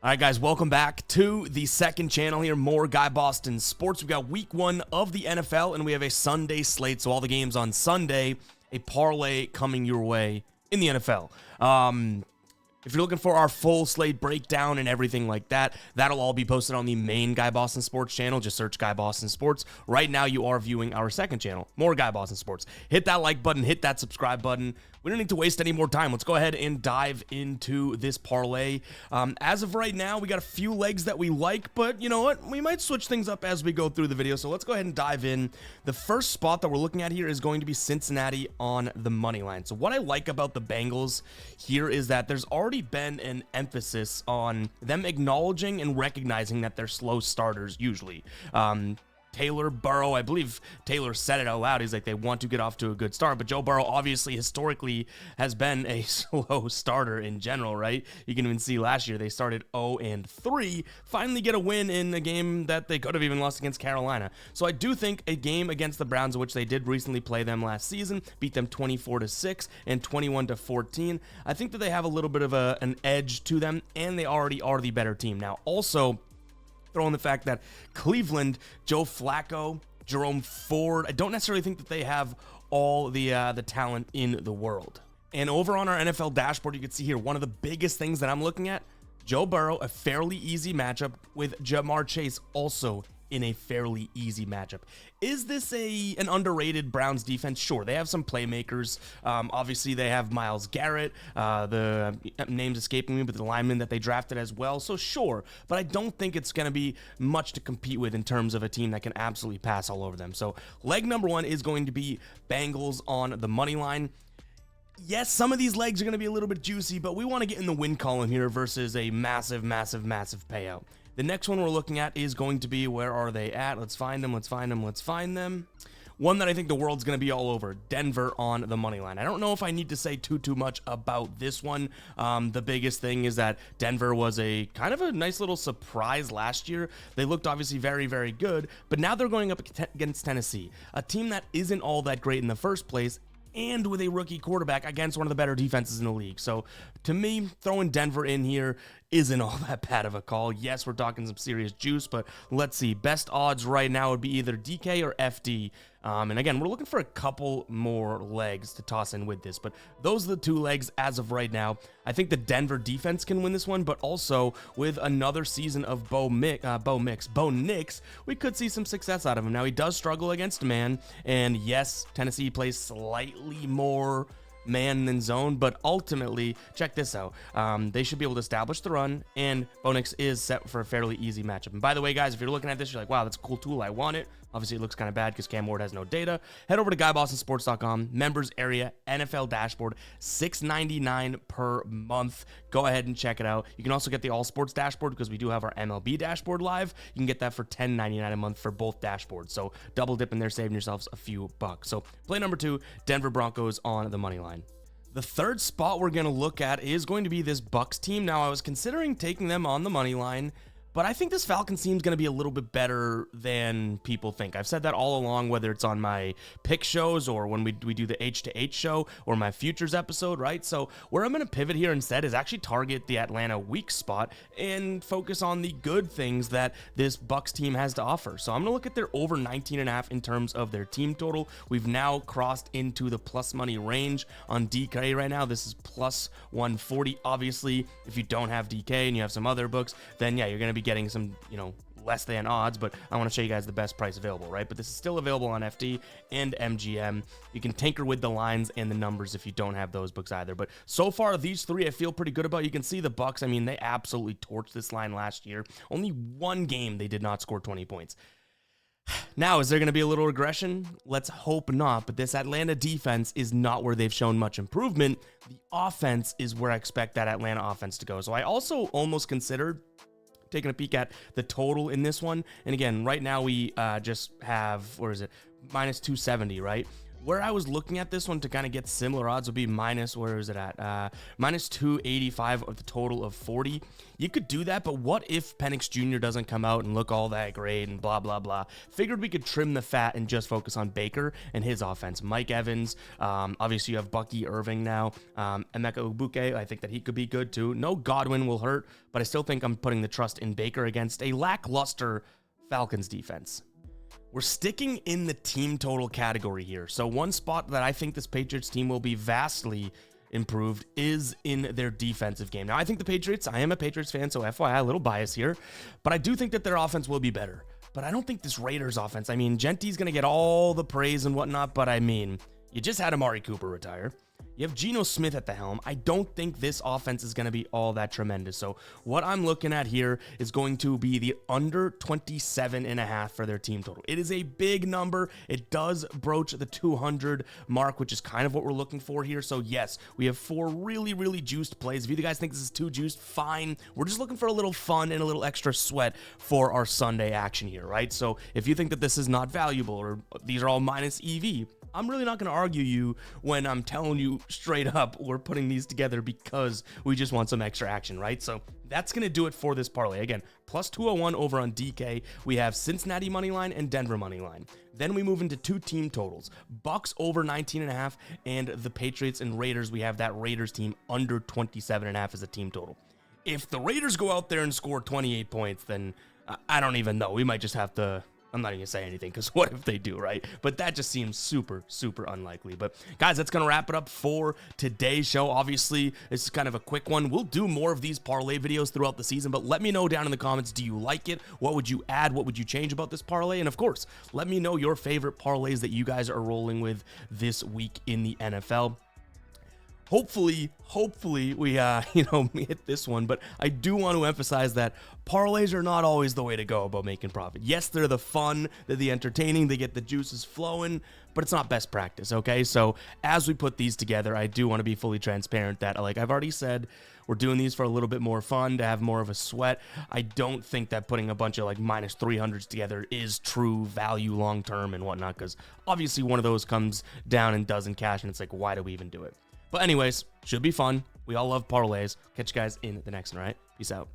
All right, guys, welcome back to the second channel here, more Guy Boston Sports. We've got week 1 of the NFL, and we have a Sunday slate, so all the games on Sunday, a parlay coming your way in the NFL. If you're looking for our full slate breakdown and everything like that, that'll all be posted on the main Guy Boston Sports channel. Just search Guy Boston Sports. Right now, you are viewing our second channel, more Guy Boston Sports. Hit that like button, hit that subscribe button. We don't need to waste any more time. Let's go ahead and dive into this parlay. As of right now, we got a few legs that we like, but you know what? We might switch things up as we go through the video, so let's go ahead and dive in. The first spot that we're looking at here is going to be Cincinnati on the money line. So what I like about the Bengals here is that there's already been an emphasis on them acknowledging and recognizing that they're slow starters usually. Taylor, Burrow, I believe Taylor said it out loud. He's like, they want to get off to a good start. But Joe Burrow obviously historically has been a slow starter in general, right? You can even see last year they started 0-3, finally get a win in a game that they could have even lost against Carolina. So I do think a game against the Browns, which they did recently play them last season, beat them 24-6 and 21-14. I think that they have a little bit of an edge to them, and they already are the better team. Now, also, throw in the fact that Cleveland, Joe Flacco, Jerome Ford, I don't necessarily think that they have all the talent in the world. And over on our NFL dashboard, you can see here one of the biggest things that I'm looking at, Joe Burrow, a fairly easy matchup with Jamar Chase also in a fairly easy matchup. Is this an underrated Browns defense? Sure, they have some playmakers. Obviously, they have Myles Garrett, the name's escaping me, but the lineman that they drafted as well. So sure, but I don't think it's going to be much to compete with in terms of a team that can absolutely pass all over them. So leg number 1 is going to be Bengals on the money line. Yes, some of these legs are going to be a little bit juicy, but we want to get in the win column here versus a massive payout. The next one we're looking at is going to be, where are they at? Let's find them. One that I think the world's going to be all over, Denver on the money line. I don't know if I need to say too much about this one. The biggest thing is that Denver was a kind of a nice little surprise last year. They looked obviously very, very good, but now they're going up against Tennessee, a team that isn't all that great in the first place, and with a rookie quarterback against one of the better defenses in the league. So to me, throwing Denver in here isn't all that bad of a call. Yes, we're talking some serious juice, but let's see. Best odds right now would be either DK or FD. And again, we're looking for a couple more legs to toss in with this, but those are the 2 legs as of right now. I think the Denver defense can win this one, but also with another season of Bo Nix, we could see some success out of him. Now, he does struggle against man, and yes, Tennessee plays slightly more man than zone, but ultimately, check this out. They should be able to establish the run, and Bo Nix is set for a fairly easy matchup. And by the way, guys, if you're looking at this, you're like, wow, that's a cool tool, I want it. Obviously, it looks kind of bad because Cam Ward has no data. Head over to GuyBostonSports.com, members area, NFL dashboard, $6.99 per month. Go ahead and check it out. You can also get the All Sports dashboard because we do have our MLB dashboard live. You can get that for $10.99 a month for both dashboards. So double dip in there, saving yourselves a few bucks. So play number 2, Denver Broncos on the money line. The third spot we're going to look at is going to be this Bucs team. Now, I was considering taking them on the money line, but I think this Falcons team is going to be a little bit better than people think. I've said that all along, whether it's on my pick shows or when we do the H2H show or my futures episode, right? So where I'm going to pivot here instead is actually target the Atlanta weak spot and focus on the good things that this Bucs team has to offer. So I'm going to look at their over 19.5 in terms of their team total. We've now crossed into the plus money range on DK right now. This is plus 140. Obviously, if you don't have DK and you have some other books, then yeah, you're going to be getting some, less than odds, but I want to show you guys the best price available, right? But this is still available on FD and MGM. You can tinker with the lines and the numbers if you don't have those books either. But so far, these 3 I feel pretty good about. You can see the Bucs. I mean, they absolutely torched this line last year. Only one game they did not score 20 points. Now, is there going to be a little regression? Let's hope not, but this Atlanta defense is not where they've shown much improvement. The offense is where I expect that Atlanta offense to go. So I also almost considered taking a peek at the total in this one. And again, right now we just have, minus 270, right? Where I was looking at this one to kind of get similar odds would be minus, where is it at? Minus 285 of the total of 40. You could do that, but what if Penix Jr. doesn't come out and look all that great and blah, blah, blah? Figured we could trim the fat and just focus on Baker and his offense. Mike Evans, obviously you have Bucky Irving now. Emeka Egbuka, I think that he could be good too. No Godwin will hurt, but I still think I'm putting the trust in Baker against a lackluster Falcons defense. We're sticking in the team total category here. So one spot that I think this Patriots team will be vastly improved is in their defensive game. Now, I think the Patriots, I am a Patriots fan, so FYI, a little bias here, but I do think that their offense will be better. But I don't think this Raiders offense, I mean, Genty's going to get all the praise and whatnot, but I mean, you just had Amari Cooper retire. You have Geno Smith at the helm. I don't think this offense is going to be all that tremendous. So what I'm looking at here is going to be the under 27.5 for their team total. It is a big number. It does broach the 200 mark, which is kind of what we're looking for here. So yes, we have 4 really, really juiced plays. If you guys think this is too juiced, fine. We're just looking for a little fun and a little extra sweat for our Sunday action here, right? So if you think that this is not valuable or these are all minus EV, I'm really not going to argue you when I'm telling you straight up we're putting these together because we just want some extra action, right? So that's going to do it for this parlay. Again, plus 201 over on DK. We have Cincinnati money line and Denver money line. Then we move into 2 team totals. Bucks over 19.5 and the Patriots and Raiders. We have that Raiders team under 27.5 as a team total. If the Raiders go out there and score 28 points, then I don't even know. We might just have to... I'm not even gonna say anything because what if they do, right? But that just seems super, super unlikely. But guys, that's gonna wrap it up for today's show. Obviously, this is kind of a quick one. We'll do more of these parlay videos throughout the season, but let me know down in the comments, do you like it? What would you add? What would you change about this parlay? And of course, let me know your favorite parlays that you guys are rolling with this week in the NFL. Hopefully we hit this one, but I do want to emphasize that parlays are not always the way to go about making profit. Yes, they're the fun, they're the entertaining, they get the juices flowing, but it's not best practice, okay? So as we put these together, I do want to be fully transparent that, like I've already said, we're doing these for a little bit more fun, to have more of a sweat. I don't think that putting a bunch of like minus 300s together is true value long-term and whatnot, because obviously one of those comes down and doesn't cash, and it's like, why do we even do it? But anyways, should be fun. We all love parlays. Catch you guys in the next one, all right? Peace out.